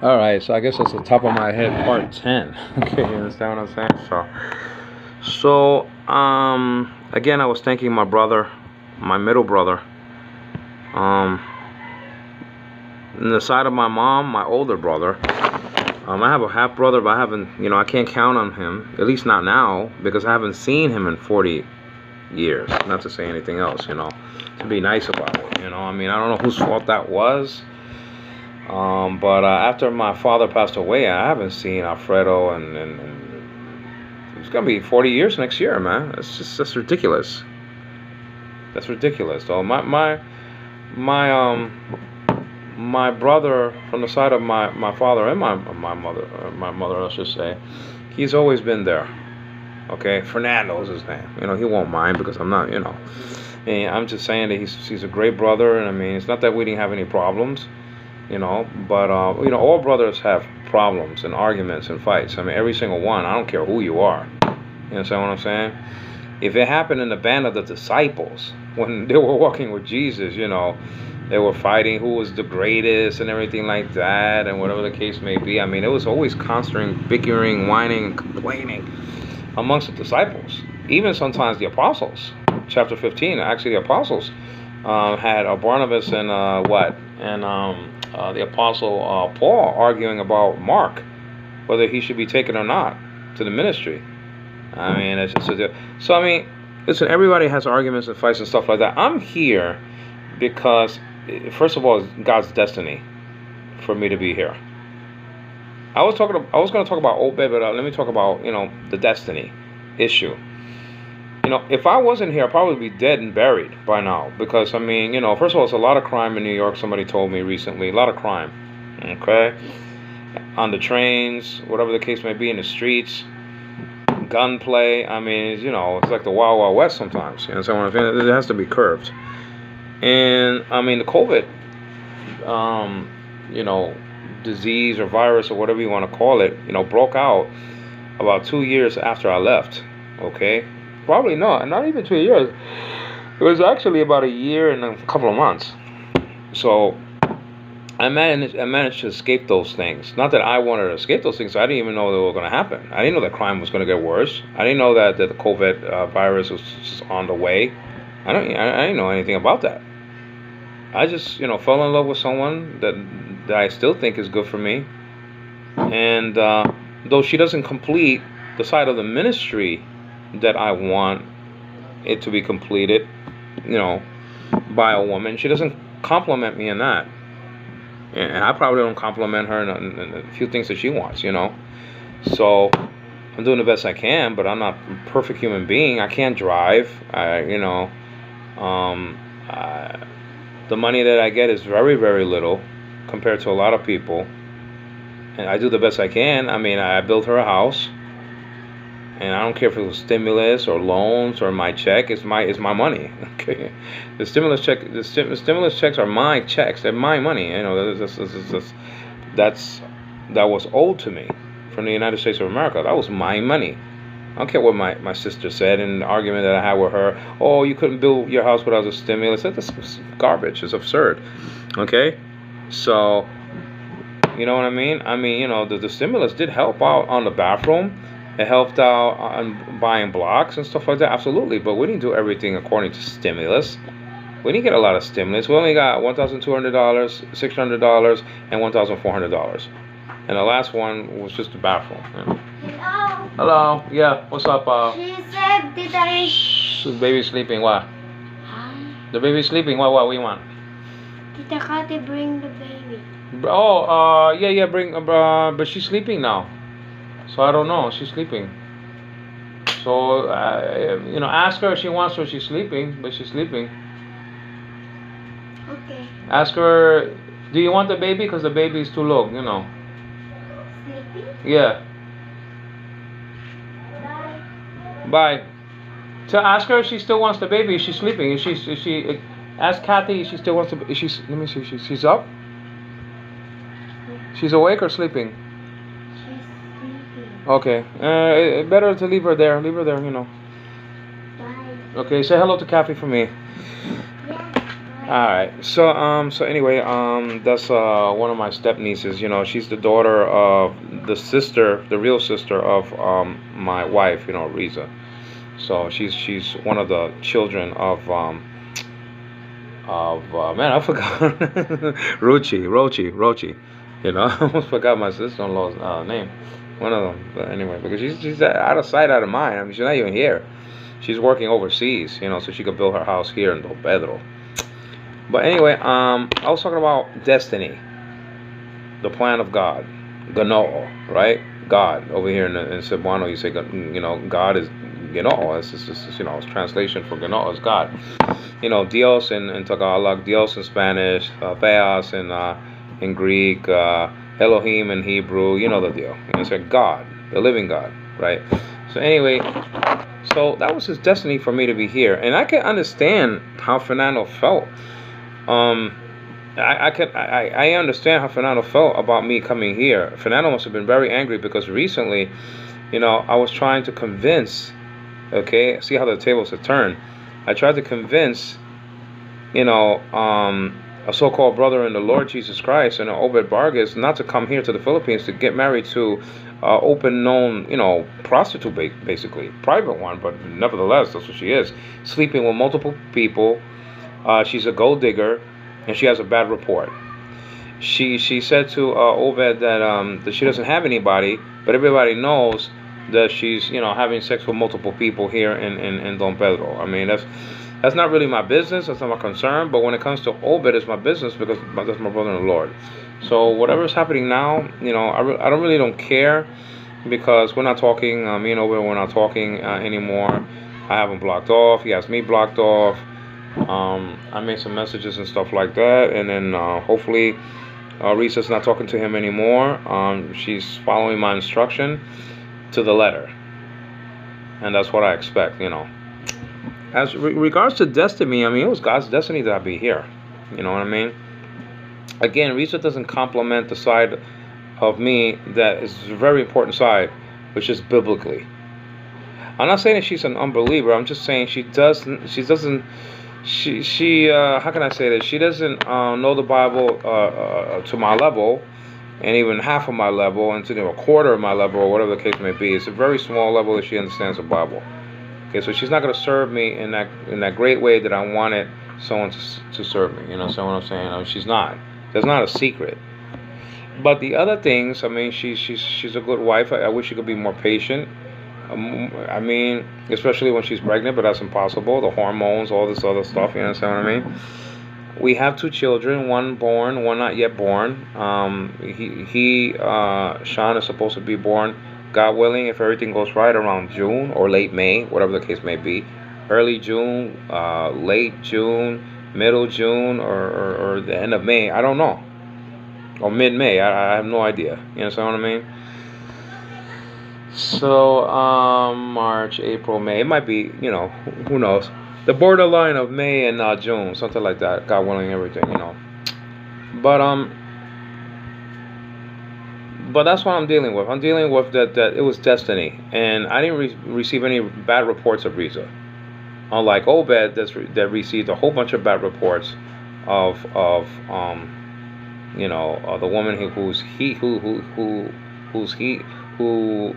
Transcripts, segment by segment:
Alright, so I guess that's the top of my head, part 10. Okay, you understand what I'm saying? Again, I was thanking my brother, my middle brother. On the side of my mom, my older brother. I have a half brother, but I haven't, I can't count on him, at least not now, because I haven't seen him in 40 years. Not to say anything else, to be nice about it, I mean, I don't know whose fault that was. But after my father passed away, I haven't seen Alfredo, and it's gonna be 40 years next year, man. That's ridiculous. That's ridiculous, though. My brother from the side of my father and my mother, I should say, he's always been there. Okay, Fernando is his name. He won't mind because I'm not. And I'm just saying that he's a great brother, and I mean, it's not that we didn't have any problems. But all brothers have problems and arguments and fights. I mean, every single one. I don't care who you are. You understand what I'm saying? If it happened in the band of the disciples when they were walking with Jesus, they were fighting who was the greatest and everything like that, and whatever the case may be. I mean, it was always constant bickering, whining, and complaining amongst the disciples. Even sometimes the apostles. Chapter 15, actually, the apostles had Barnabas and the apostle Paul arguing about Mark, whether he should be taken or not to the ministry. I mean, it's just so I mean, listen, everybody has arguments and fights and stuff like that. I'm here because, first of all, it's God's destiny for me to be here. I was going to talk about Obed, but let me talk about the destiny issue. If I wasn't here, I'd probably be dead and buried by now. Because, I mean, first of all, it's a lot of crime in New York. Somebody told me recently. A lot of crime. Okay? On the trains, whatever the case may be, in the streets. Gunplay. I mean, it's like the Wild Wild West sometimes. You know what I'm saying? It has to be curbed. And, I mean, the COVID, disease or virus or whatever you want to call it, broke out about 2 years after I left. Okay? Probably not even 2 years. It was actually about a year and a couple of months. So I managed to escape those things. Not that I wanted to escape those things. I didn't even know they were going to happen. I didn't know that crime was going to get worse. I didn't know that the COVID virus was just on the way. I didn't know anything about that. I just fell in love with someone that I still think is good for me. And though she doesn't complete the side of the ministry that I want it to be completed, by a woman. She doesn't compliment me in that. And I probably don't compliment her in a few things that she wants, So I'm doing the best I can, but I'm not a perfect human being. I can't drive. The money that I get is very, very little compared to a lot of people. And I do the best I can. I mean, I built her a house. And I don't care if it was stimulus or loans or my check. It's my money. Okay, the stimulus checks are my checks. They're my money. That was owed to me from the United States of America. That was my money. I don't care what my sister said in the argument that I had with her. Oh, you couldn't build your house without a stimulus. That's garbage. It's absurd. Okay, so you know what I mean? I mean, the stimulus did help out on the bathroom. It helped out on buying blocks and stuff like that, absolutely. But we didn't do everything according to stimulus. We didn't get a lot of stimulus. We only got $1,200, $600, and $1,400. And the last one was just the bathroom. Hello. Hello. Yeah. What's up? She said, "Did I?" The baby's sleeping. What? Huh? The baby's sleeping. What? What do you want? Tita Kati, bring the baby. Oh. Yeah. Bring. But she's sleeping now. So I don't know. She's sleeping. So ask her if she wants to. She's sleeping, but she's sleeping. Okay. Ask her, do you want the baby? Because the baby is too low, Sleeping? Yeah. Bye. So ask her if she still wants the baby. Is she sleeping? Is she? Ask Kathy if she still wants to. Is she? Let me see. She's up. She's awake or sleeping? Okay. Better to leave her there. Leave her there. Bye. Okay. Say hello to Kathy for me. Yeah. Bye. All right. So anyway, that's one of my step nieces. You know, she's the daughter of the sister, the real sister of my wife. You know, Riza. So she's one of the children of man, I forgot Rochi. You know, I almost forgot my sister-in-law's name. One of them. But anyway, because she's out of sight, out of mind. I mean, she's not even here. She's working overseas. You know, so she could build her house here in Don Pedro. But anyway, I was talking about destiny, the plan of God, Gano, right? God over here in Cebuano, you say, you know, God is Gano. It's you know, it's translation for Gano is God. You know, Dios in Tagalog, Dios in Spanish, Theos in Greek, Elohim in Hebrew. You know the deal. You know, it's like God, the living God, right? So anyway, so that was his destiny for me to be here, and I can understand how Fernando felt. Um, I understand how Fernando felt about me coming here. Fernando must have been very angry because recently, you know, I was trying to convince. Okay, see how the tables have turned. I tried to convince, you know, a so-called brother in the Lord Jesus Christ and Obed Vargas not to come here to the Philippines to get married to open known, you know, prostitute, basically private one, but nevertheless that's what she is, sleeping with multiple people. She's a gold digger, and she has a bad report. She said to Obed that she doesn't have anybody, but everybody knows that she's, you know, having sex with multiple people here in Don Pedro. I mean, that's not really my business. That's not my concern. But when it comes to Obed, it's my business because that's my brother in the Lord. So whatever's happening now, you know, I don't care because we're not talking. Me and Obed, we're not talking anymore. I have him blocked off. He has me blocked off. I made some messages and stuff like that, and then hopefully Risa's not talking to him anymore. She's following my instruction to the letter, and that's what I expect, you know. As regards to destiny, I mean, it was God's destiny that I be here. You know what I mean? Again, Risa doesn't complement the side of me that is a very important side, which is biblically. I'm not saying that she's an unbeliever. I'm just saying she doesn't how can I say this? She doesn't know the Bible to my level, and even half of my level, and to, you know, a quarter of my level, or whatever the case may be. It's a very small level that she understands the Bible. Okay, so she's not going to serve me in that great way that I wanted someone to serve me. You know what I'm saying? I mean, she's not. That's not a secret. But the other things, I mean, she's a good wife. I wish she could be more patient. I mean, especially when she's pregnant, but that's impossible. The hormones, all this other stuff. You understand what I mean? We have 2 children, one born, one not yet born. Sean is supposed to be born, God willing, if everything goes right, around June or late May, whatever the case may be. Early June, late June, middle June, or the end of May. I don't know. Or mid-May. I have no idea. You understand what I mean? So, March, April, May. It might be, you know, who knows? The borderline of May and June, something like that. God willing, everything, you know. But that's what I'm dealing with. I'm dealing with that it was destiny, and I didn't receive any bad reports of Riza. Unlike Obed, that received a whole bunch of bad reports of you know, the woman who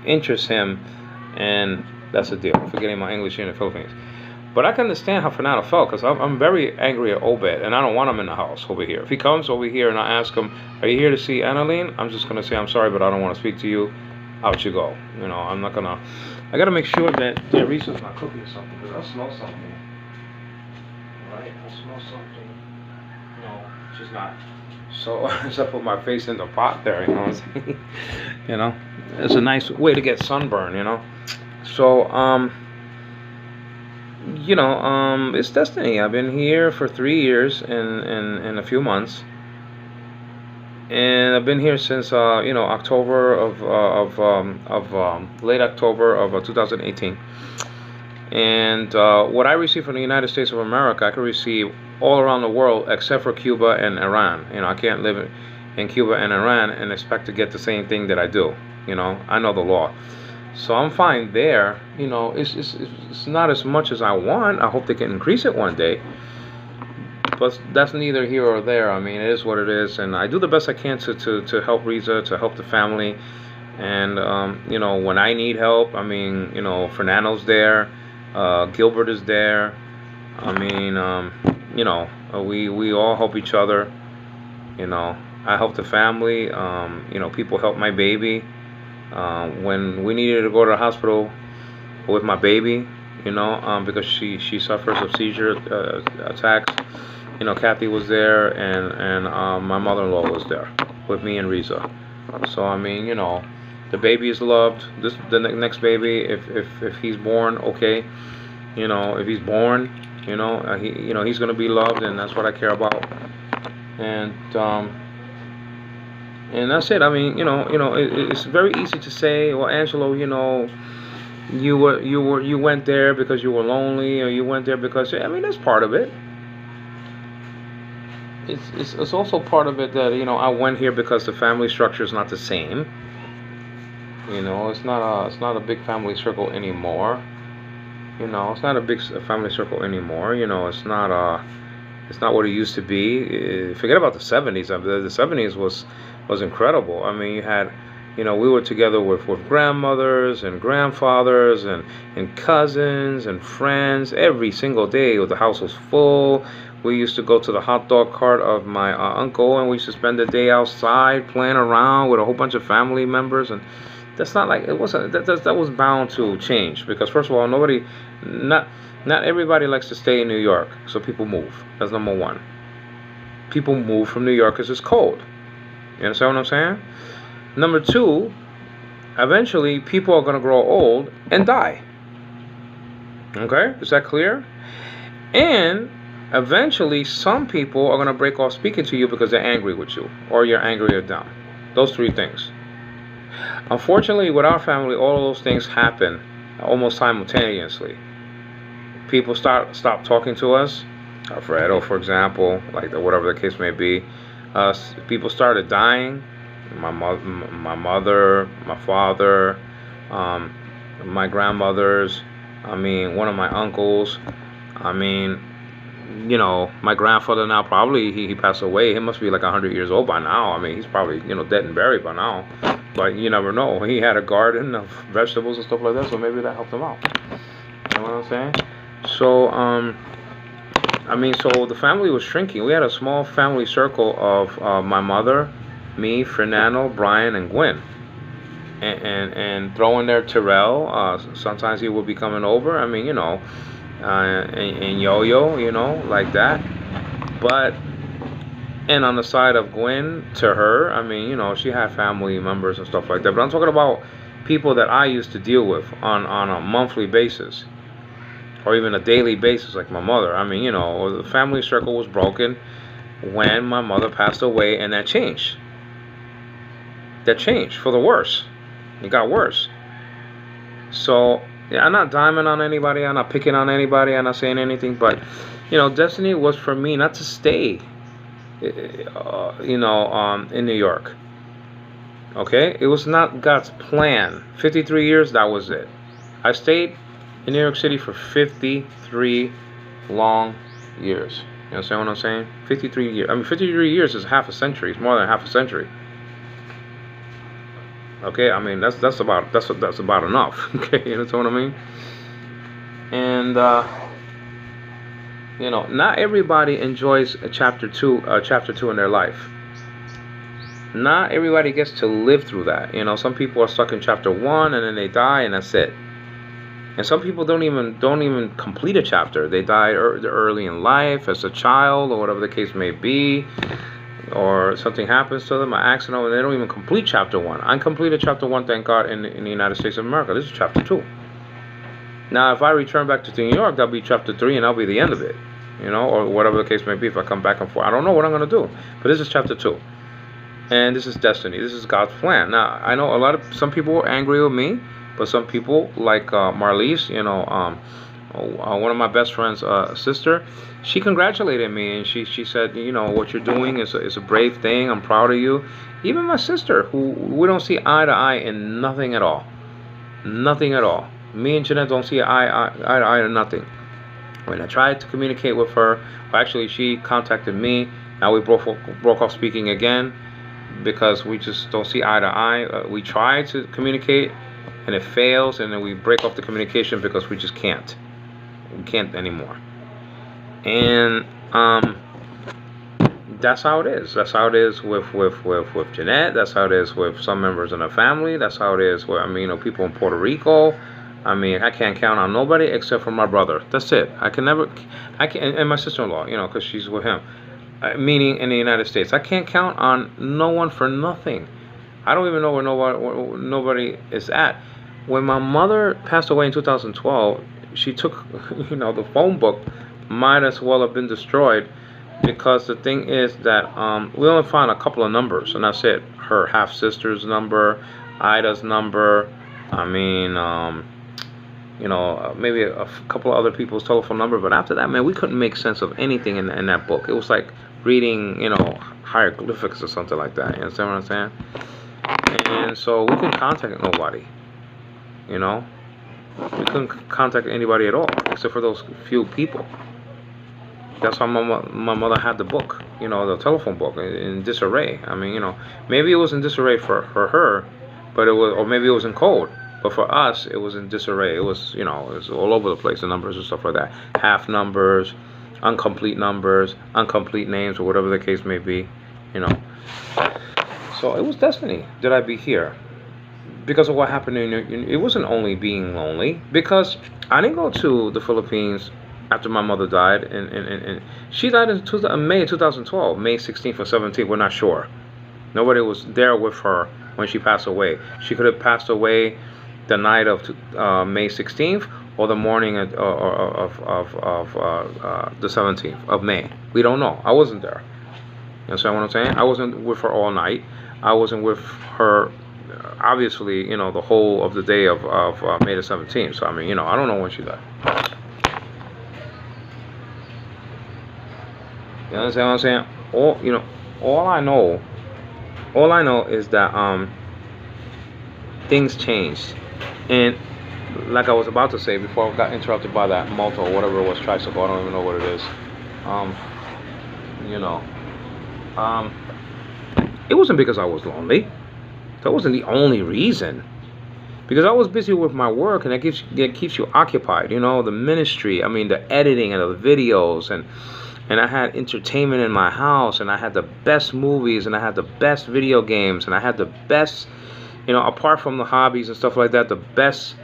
interests him, and that's the deal. I'm forgetting my English here in the Philippines. But I can understand how Fernando felt, because I'm very angry at Obed, and I don't want him in the house over here. If he comes over here and I ask him, are you here to see Annalene? I'm just going to say, I'm sorry, but I don't want to speak to you. Out you go. You know, I'm not going to... I got to make sure that Risa's not cooking something, because I smell something. Right? I smell something. No, she's not. So, I put my face in the pot there, you know what I'm saying? You know? It's a nice way to get sunburn, you know? So, you know, it's destiny. I've been here for 3 years and a few months, and I've been here since you know, October of late October of 2018. And what I receive from the United States of America, I can receive all around the world except for Cuba and Iran. You know, I can't live in Cuba and Iran and expect to get the same thing that I do. You know, I know the law. So I'm fine there. You know, it's not as much as I want. I hope they can increase it one day. But that's neither here or there. I mean, it is what it is, and I do the best I can to help Riza, to help the family. And you know, when I need help, I mean, you know, Fernando's there, Gilbert is there. I mean, you know, we all help each other. You know, I help the family. You know, people help my baby. When we needed to go to the hospital with my baby, you know, because she suffers of seizure attacks. You know, Kathy was there, and my mother-in-law was there with me and Riza. So I mean, you know, the baby is loved. The next baby, if he's born, okay, you know, if he's born, you know, he's gonna be loved, and that's what I care about. And that's it. I mean, it's very easy to say, well, Angelo, you know, you went there because you were lonely, or you went there because, I mean, that's part of it. It's also part of it that, you know, I went here because the family structure is not the same. You know, it's not a big family circle anymore. You know, it's not a big family circle anymore. You know, it's not what it used to be. Forget about the 70s. The 70s was incredible. I mean, you had, you know, we were together with grandmothers and grandfathers and cousins and friends every single day. The house was full. We used to go to the hot dog cart of my uncle, and we used to spend the day outside playing around with a whole bunch of family members. And that's not like, it wasn't, that was bound to change, because first of all, not everybody likes to stay in New York, so people move. That's number one. People move from New York because it's cold. You understand what I'm saying? Number two, eventually people are going to grow old and die. Okay? Is that clear? And eventually some people are going to break off speaking to you because they're angry with you, or you're angry at them. Those three things. Unfortunately, with our family, all of those things happen almost simultaneously. People stop talking to us. Alfredo, for example, like whatever the case may be. People started dying. My mother, my father, my grandmothers. I mean, one of my uncles. I mean, you know, my grandfather now, probably he passed away. He must be like 100 years old by now. I mean, he's probably, you know, dead and buried by now. But you never know. He had a garden of vegetables and stuff like that, so maybe that helped him out. You know what I'm saying? So, I mean, so the family was shrinking. We had a small family circle of my mother, me, Fernando, Brian, and Gwen. And throw in there Terrell. Sometimes he would be coming over. I mean, you know, and Yo-Yo, you know, like that. But, and on the side of Gwen, to her, I mean, you know, she had family members and stuff like that. But I'm talking about people that I used to deal with on a monthly basis, or even a daily basis, like my mother. I mean, you know, the family circle was broken when my mother passed away, and that changed. That changed for the worse. It got worse. So, yeah, I'm not diming on anybody. I'm not picking on anybody. I'm not saying anything. But, you know, destiny was for me not to stay, you know, in New York. Okay? It was not God's plan. 53 years, that was it. I stayed in New York City for 53 long years. You understand what I'm saying? 53 years. I mean, 53 years is half a century. It's more than half a century. Okay, I mean, that's about enough. Okay, you know what I mean? And you know, not everybody enjoys a chapter two in their life. Not everybody gets to live through that. You know, some people are stuck in chapter 1 and then they die and that's it. And some people don't even complete a chapter. They die early in life as a child, or whatever the case may be. Or something happens to them, an accident, and they don't even complete chapter 1. I completed chapter 1, thank God, in the United States of America. This is chapter 2. Now, if I return back to New York, that'll be chapter 3, and that'll be the end of it. You know, or whatever the case may be. If I come back and forth, I don't know what I'm going to do. But this is chapter 2. And this is destiny. This is God's plan. Now, I know some people were angry with me, but some people, like Marlise, you know, one of my best friend's sister, she congratulated me, and she said, you know, what you're doing is a brave thing. I'm proud of you. Even my sister, who we don't see eye to eye in nothing at all. Nothing at all. Me and Jeanette don't see eye to eye in nothing. When I tried to communicate with her, well, actually she contacted me. Now we broke off speaking again because we just don't see eye to eye. We try to communicate and it fails, and then we break off the communication because we just can't. We can't anymore. And that's how it is. That's how it is with Jeanette. That's how it is with some members in her family. That's how it is with, I mean, you know, people in Puerto Rico. I mean, I can't count on nobody except for my brother. That's it. I can never, I can, and my sister-in-law, you know, because she's with him. Meaning in the United States, I can't count on no one for nothing. I don't even know where nobody is at. When my mother passed away in 2012, she took, you know, the phone book might as well have been destroyed, because the thing is that we only found a couple of numbers, and that's it. Her half-sister's number, Ida's number, I mean, you know, maybe a couple of other people's telephone number, but after that, man, we couldn't make sense of anything in that book. It was like reading, you know, hieroglyphics or something like that. You understand what I'm saying? And so we couldn't contact nobody, you know? We couldn't contact anybody at all, except for those few people. That's why my mother had the book, you know, the telephone book, in disarray. I mean, you know, maybe it was in disarray for her, but it was, or maybe it was in code. But for us, it was in disarray. It was, you know, it was all over the place, the numbers and stuff like that. Half numbers, incomplete names, or whatever the case may be, you know. So it was destiny that I be here. Because of what happened it wasn't only being lonely, because I didn't go to the Philippines after my mother died, and she died in May 2012, May 16th or 17th, we're not sure. Nobody was there with her when she passed away. She could have passed away the night of May 16th or the morning of the 17th of May. We don't know. I wasn't there. You understand what I'm saying? I wasn't with her all night. I wasn't with her, obviously, you know, the whole of the day of May the 17th. So, I mean, you know, I don't know when she died. You understand what I'm saying? All I know is that things changed. And like I was about to say before I got interrupted by that moto or whatever it was, tricycle, I don't even know what it is. You know, it wasn't because I was lonely. That wasn't the only reason. Because I was busy with my work, and that keeps you occupied. You know, the ministry, I mean, the editing and the videos, and I had entertainment in my house, and I had the best movies, and I had the best video games, and I had the best, you know, apart from the hobbies and stuff like that, the best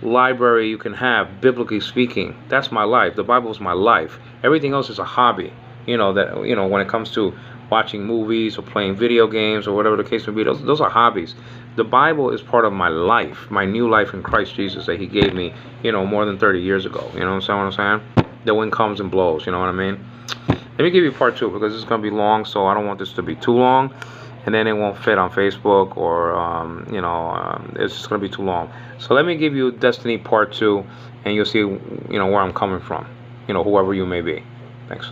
library you can have, biblically speaking. That's my life. The Bible is my life. Everything else is a hobby. You know, that, you know, when it comes to watching movies or playing video games or whatever the case may be, those are hobbies. The Bible is part of my life, my new life in Christ Jesus that He gave me, you know, more than 30 years ago. You know what I'm saying? The wind comes and blows, you know what I mean? Let me give you part 2, because it's going to be long, so I don't want this to be too long, and then it won't fit on Facebook, or, you know, it's just going to be too long. So let me give you Destiny part 2, and you'll see, you know, where I'm coming from, you know, whoever you may be. Thanks.